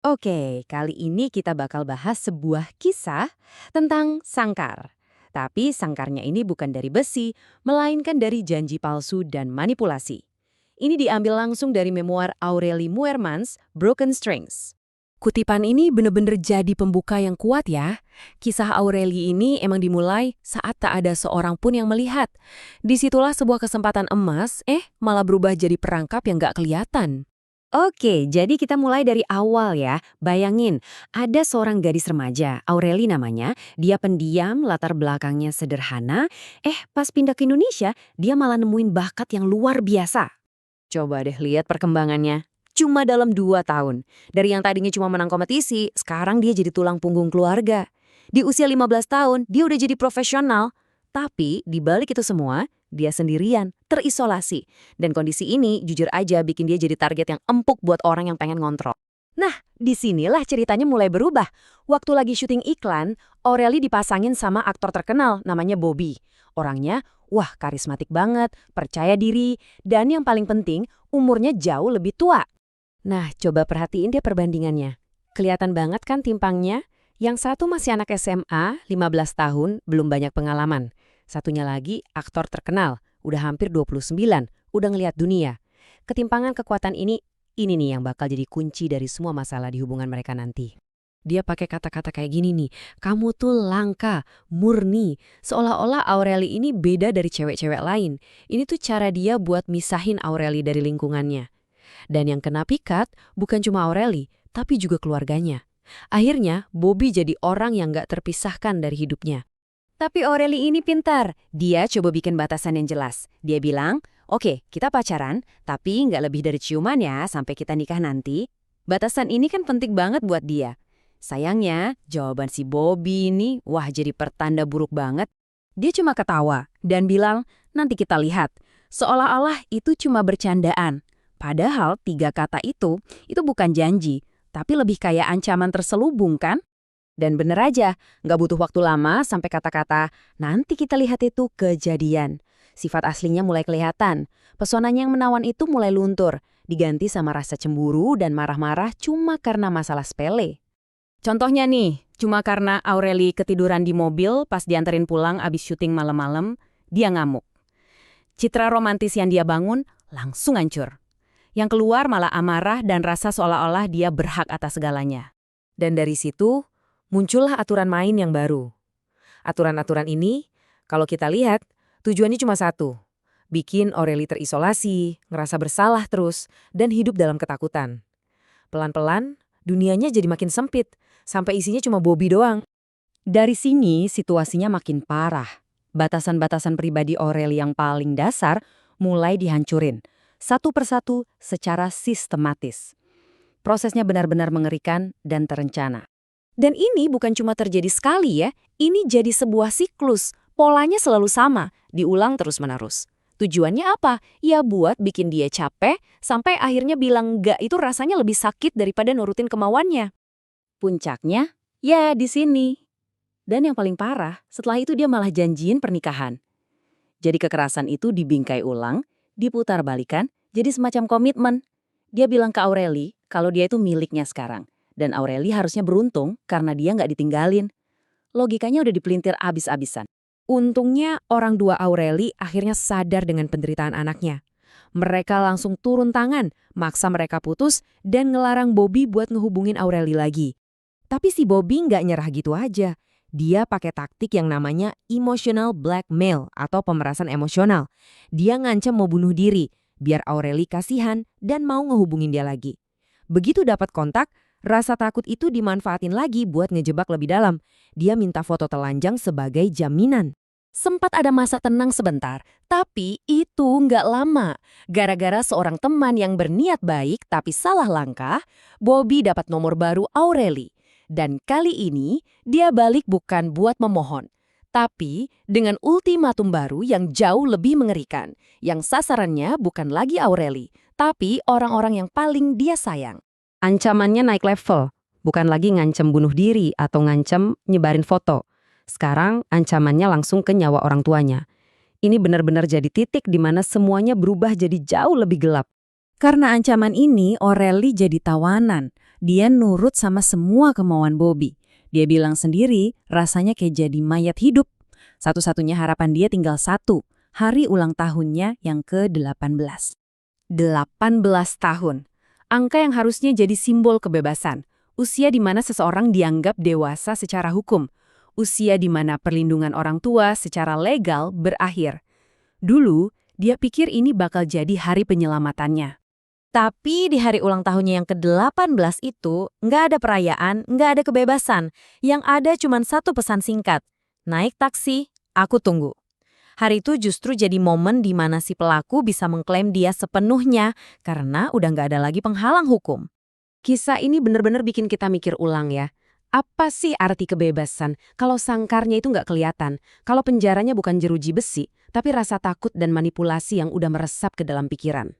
Oke, kali ini kita bakal bahas sebuah kisah tentang sangkar. Tapi sangkarnya ini bukan dari besi, melainkan dari janji palsu dan manipulasi. Ini diambil langsung dari memoir Aurelie Muermans, Broken Strings. Kutipan ini bener-bener jadi pembuka yang kuat ya. Kisah Aurelie ini emang dimulai saat tak ada seorang pun yang melihat. Disitulah sebuah kesempatan emas, malah berubah jadi perangkap yang gak kelihatan. Oke, jadi kita mulai dari awal ya. Bayangin, ada seorang gadis remaja, Aurelie namanya. Dia pendiam, latar belakangnya sederhana. Pas pindah ke Indonesia, dia malah nemuin bakat yang luar biasa. Coba deh lihat perkembangannya. Cuma dalam 2 tahun. Dari yang tadinya cuma menang kompetisi, sekarang dia jadi tulang punggung keluarga. Di usia 15 tahun, dia udah jadi profesional. Tapi di balik itu semua, dia sendirian, terisolasi. Dan kondisi ini jujur aja bikin dia jadi target yang empuk buat orang yang pengen ngontrol. Nah, disinilah ceritanya mulai berubah. Waktu lagi syuting iklan, Aurelie dipasangin sama aktor terkenal namanya Bobby. Orangnya, wah karismatik banget, percaya diri, dan yang paling penting, umurnya jauh lebih tua. Nah, coba perhatiin dia perbandingannya. Kelihatan banget kan timpangnya? Yang satu masih anak SMA, 15 tahun, belum banyak pengalaman. Satunya lagi aktor terkenal, udah hampir 29, udah ngelihat dunia. Ketimpangan kekuatan ini nih yang bakal jadi kunci dari semua masalah di hubungan mereka nanti. Dia pakai kata-kata kayak gini nih, kamu tuh langka, murni. Seolah-olah Aurelie ini beda dari cewek-cewek lain. Ini tuh cara dia buat misahin Aurelie dari lingkungannya. Dan yang kena pikat bukan cuma Aurelie, tapi juga keluarganya. Akhirnya, Bobby jadi orang yang gak terpisahkan dari hidupnya. Tapi Aurelie ini pintar. Dia coba bikin batasan yang jelas. Dia bilang, oke, kita pacaran, tapi nggak lebih dari ciuman ya sampai kita nikah nanti. Batasan ini kan penting banget buat dia. Sayangnya, jawaban si Bobby ini, wah jadi pertanda buruk banget. Dia cuma ketawa dan bilang, nanti kita lihat. Seolah-olah itu cuma bercandaan. Padahal 3 kata itu bukan janji, tapi lebih kayak ancaman terselubung kan? Dan bener aja, nggak butuh waktu lama sampai kata-kata, nanti kita lihat itu kejadian. Sifat aslinya mulai kelihatan. Pesonanya yang menawan itu mulai luntur, diganti sama rasa cemburu dan marah-marah cuma karena masalah sepele. Contohnya nih, cuma karena Aurelie ketiduran di mobil pas dianterin pulang abis syuting malam-malam, dia ngamuk. Citra romantis yang dia bangun langsung hancur. Yang keluar malah amarah dan rasa seolah-olah dia berhak atas segalanya. Dan dari situ, muncullah aturan main yang baru. Aturan-aturan ini, kalau kita lihat, tujuannya cuma satu. Bikin Aurelie terisolasi, ngerasa bersalah terus, dan hidup dalam ketakutan. Pelan-pelan, dunianya jadi makin sempit, sampai isinya cuma Bobby doang. Dari sini, situasinya makin parah. Batasan-batasan pribadi Aurelie yang paling dasar mulai dihancurin. Satu persatu secara sistematis. Prosesnya benar-benar mengerikan dan terencana. Dan ini bukan cuma terjadi sekali ya, ini jadi sebuah siklus. Polanya selalu sama, diulang terus-menerus. Tujuannya apa? Ya buat bikin dia capek, sampai akhirnya bilang enggak itu rasanya lebih sakit daripada nurutin kemauannya. Puncaknya, ya di sini. Dan yang paling parah, setelah itu dia malah janjiin pernikahan. Jadi kekerasan itu dibingkai ulang, diputar balikan, jadi semacam komitmen. Dia bilang ke Aurelie kalau dia itu miliknya sekarang. Dan Aurelie harusnya beruntung karena dia nggak ditinggalin. Logikanya udah dipelintir abis-abisan. Untungnya orang tua Aurelie akhirnya sadar dengan penderitaan anaknya. Mereka langsung turun tangan, maksa mereka putus dan ngelarang Bobby buat ngehubungin Aurelie lagi. Tapi si Bobby nggak nyerah gitu aja. Dia pakai taktik yang namanya emotional blackmail atau pemerasan emosional. Dia ngancam mau bunuh diri, biar Aurelie kasihan dan mau ngehubungin dia lagi. Begitu dapat kontak, rasa takut itu dimanfaatin lagi buat ngejebak lebih dalam. Dia minta foto telanjang sebagai jaminan. Sempat ada masa tenang sebentar, tapi itu nggak lama. Gara-gara seorang teman yang berniat baik tapi salah langkah, Bobby dapat nomor baru Aurelie. Dan kali ini, dia balik bukan buat memohon. Tapi dengan ultimatum baru yang jauh lebih mengerikan. Yang sasarannya bukan lagi Aurelie, tapi orang-orang yang paling dia sayang. Ancamannya naik level, bukan lagi ngancam bunuh diri atau ngancam nyebarin foto. Sekarang ancamannya langsung ke nyawa orang tuanya. Ini benar-benar jadi titik di mana semuanya berubah jadi jauh lebih gelap. Karena ancaman ini, Aurelie jadi tawanan. Dia nurut sama semua kemauan Bobby. Dia bilang sendiri rasanya kayak jadi mayat hidup. Satu-satunya harapan dia tinggal satu, hari ulang tahunnya yang ke-18. 18 tahun. Angka yang harusnya jadi simbol kebebasan. Usia di mana seseorang dianggap dewasa secara hukum. Usia di mana perlindungan orang tua secara legal berakhir. Dulu, dia pikir ini bakal jadi hari penyelamatannya. Tapi di hari ulang tahunnya yang ke-18 itu, nggak ada perayaan, nggak ada kebebasan. Yang ada cuma satu pesan singkat. Naik taksi, aku tunggu. Hari itu justru jadi momen di mana si pelaku bisa mengklaim dia sepenuhnya karena udah nggak ada lagi penghalang hukum. Kisah ini benar-benar bikin kita mikir ulang ya. Apa sih arti kebebasan kalau sangkarnya itu nggak kelihatan? Kalau penjaranya bukan jeruji besi, tapi rasa takut dan manipulasi yang udah meresap ke dalam pikiran.